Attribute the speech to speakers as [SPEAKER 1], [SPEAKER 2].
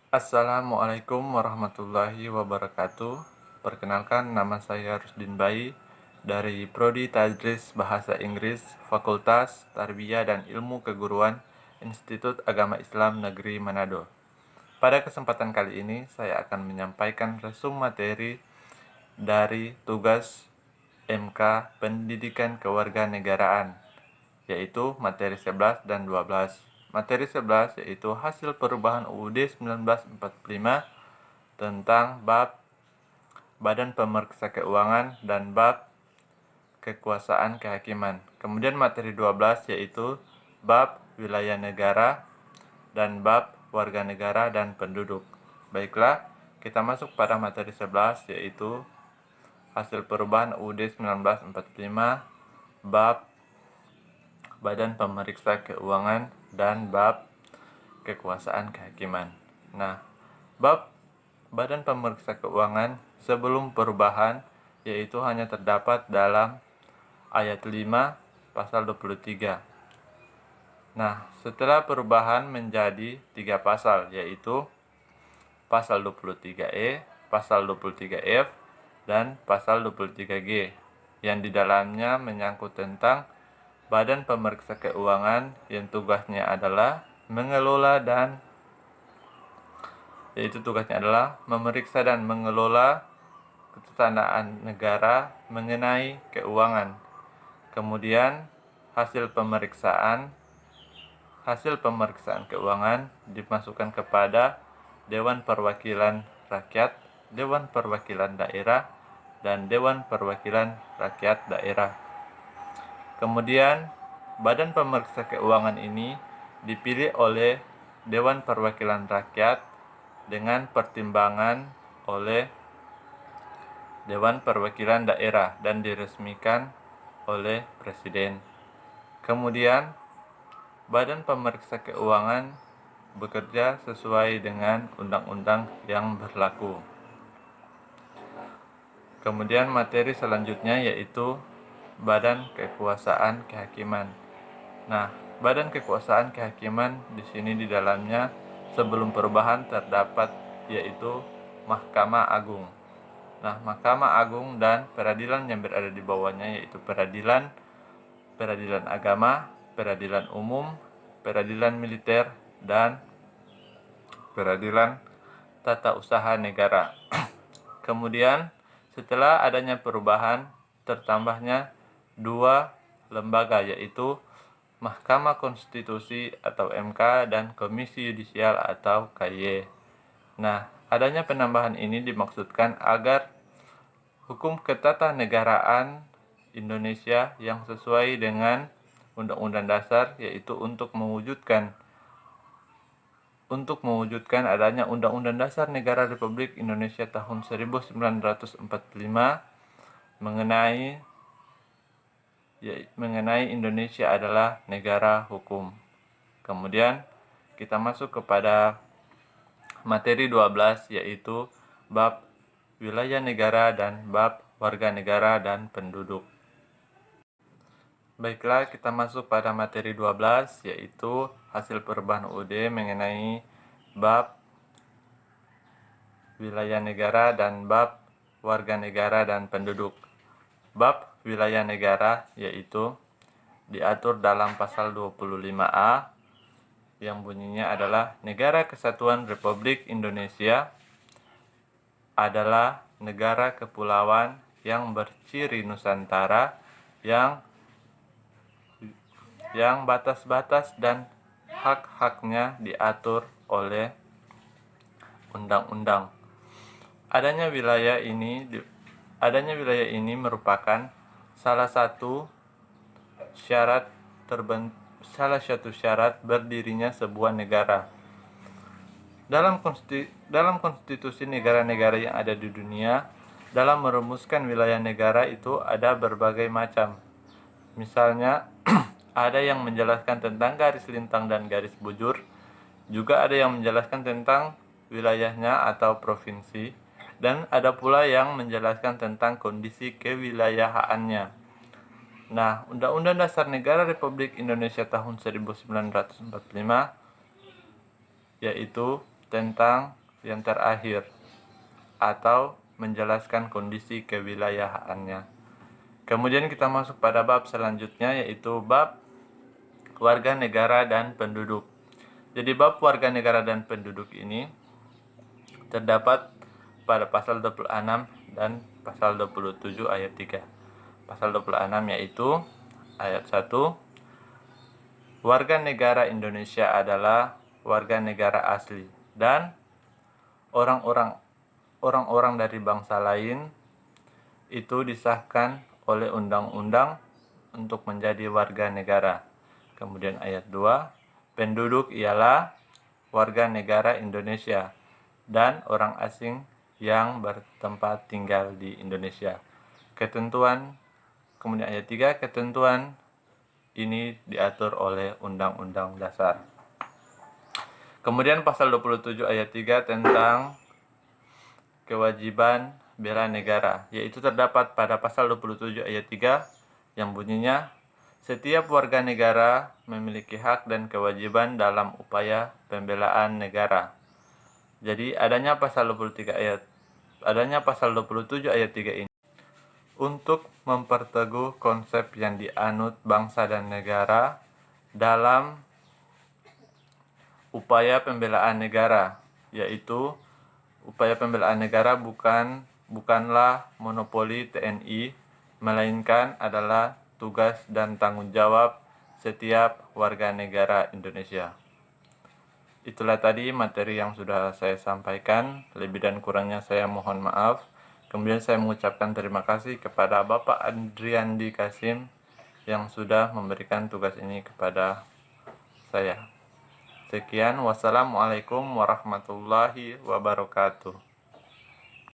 [SPEAKER 1] Assalamualaikum warahmatullahi wabarakatuh. Perkenalkan, nama saya Rusdin Bai dari Prodi Tadris Bahasa Inggris, Fakultas Tarbiyah dan Ilmu Keguruan, Institut Agama Islam Negeri Manado. Pada kesempatan kali ini, saya akan menyampaikan resum materi dari tugas MK Pendidikan Kewarganegaraan, yaitu materi 11 dan 12. Materi 11 yaitu hasil perubahan UUD 1945 tentang bab Badan Pemeriksa Keuangan dan bab Kekuasaan Kehakiman. Kemudian materi 12 yaitu bab Wilayah Negara dan bab Warga Negara dan Penduduk. Baiklah, kita masuk pada materi 11 yaitu hasil perubahan UUD 1945 bab Badan Pemeriksa Keuangan dan bab Kekuasaan Kehakiman. Nah, bab Badan Pemeriksa Keuangan sebelum perubahan yaitu hanya terdapat dalam ayat 5 pasal 23. Nah, setelah perubahan menjadi 3 pasal, yaitu pasal 23E, pasal 23F, dan pasal 23G, yang di dalamnya menyangkut tentang Badan Pemeriksa Keuangan yang tugasnya adalah memeriksa dan mengelola ketatanegaraan negara mengenai keuangan. Kemudian hasil pemeriksaan keuangan dimasukkan kepada Dewan Perwakilan Rakyat, Dewan Perwakilan Daerah, dan Dewan Perwakilan Rakyat Daerah. Kemudian Badan Pemeriksa Keuangan ini dipilih oleh Dewan Perwakilan Rakyat dengan pertimbangan oleh Dewan Perwakilan Daerah dan diresmikan oleh Presiden. Kemudian Badan Pemeriksa Keuangan bekerja sesuai dengan undang-undang yang berlaku. Kemudian materi selanjutnya yaitu Badan Kekuasaan Kehakiman. Nah, Badan Kekuasaan Kehakiman di sini di dalamnya sebelum perubahan terdapat yaitu Mahkamah Agung. Nah, Mahkamah Agung dan peradilan yang berada di bawahnya yaitu peradilan agama, peradilan umum, peradilan militer, dan peradilan tata usaha negara. Kemudian setelah adanya perubahan tertambahnya 2 lembaga yaitu Mahkamah Konstitusi atau MK dan Komisi Yudisial atau KY. Nah, adanya penambahan ini dimaksudkan agar hukum ketatanegaraan Indonesia yang sesuai dengan Undang-Undang Dasar yaitu untuk mewujudkan adanya Undang-Undang Dasar Negara Republik Indonesia tahun 1945 mengenai Indonesia adalah negara hukum. Kemudian kita masuk kepada materi 12 yaitu bab Wilayah Negara dan bab Warga Negara dan Penduduk. Baiklah, kita masuk pada materi 12 yaitu hasil perubahan UUD mengenai bab Wilayah Negara dan bab Warga Negara dan Penduduk. Bab Wilayah Negara yaitu diatur dalam pasal 25A yang bunyinya adalah Negara Kesatuan Republik Indonesia adalah negara kepulauan yang berciri Nusantara yang batas-batas dan hak-haknya diatur oleh undang-undang. Adanya wilayah ini merupakan salah satu syarat berdirinya sebuah negara. Dalam konstitusi negara-negara yang ada di dunia, dalam merumuskan wilayah negara itu ada berbagai macam. Misalnya, ada yang menjelaskan tentang garis lintang dan garis bujur, juga ada yang menjelaskan tentang wilayahnya atau provinsi, dan ada pula yang menjelaskan tentang kondisi kewilayahannya. Nah, Undang-Undang Dasar Negara Republik Indonesia tahun 1945 yaitu tentang yang terakhir atau menjelaskan kondisi kewilayahannya. Kemudian kita masuk pada bab selanjutnya, yaitu bab warga negara dan penduduk. Jadi bab warga negara dan penduduk ini terdapat pada pasal 26 dan pasal 27 ayat 3. Pasal 26 yaitu ayat 1, warga negara Indonesia adalah warga negara asli dan orang-orang dari bangsa lain itu disahkan oleh undang-undang untuk menjadi warga negara. Kemudian ayat 2, penduduk ialah warga negara Indonesia dan orang asing yang bertempat tinggal di Indonesia. Kemudian ayat 3, ketentuan ini diatur oleh Undang-Undang Dasar. Kemudian pasal 27 ayat 3 tentang kewajiban bela negara, yaitu terdapat pada pasal 27 ayat 3 yang bunyinya, setiap warga negara memiliki hak dan kewajiban dalam upaya pembelaan negara. Jadi adanya pasal 27 ayat 3 ini untuk memperteguh konsep yang dianut bangsa dan negara dalam upaya pembelaan negara, yaitu upaya pembelaan negara bukanlah monopoli TNI, melainkan adalah tugas dan tanggung jawab setiap warga negara Indonesia. Itulah tadi materi yang sudah saya sampaikan. Lebih dan kurangnya saya mohon maaf. Kemudian saya mengucapkan terima kasih kepada Bapak Andriandi Kasim yang sudah memberikan tugas ini kepada saya. Sekian, wassalamualaikum warahmatullahi wabarakatuh.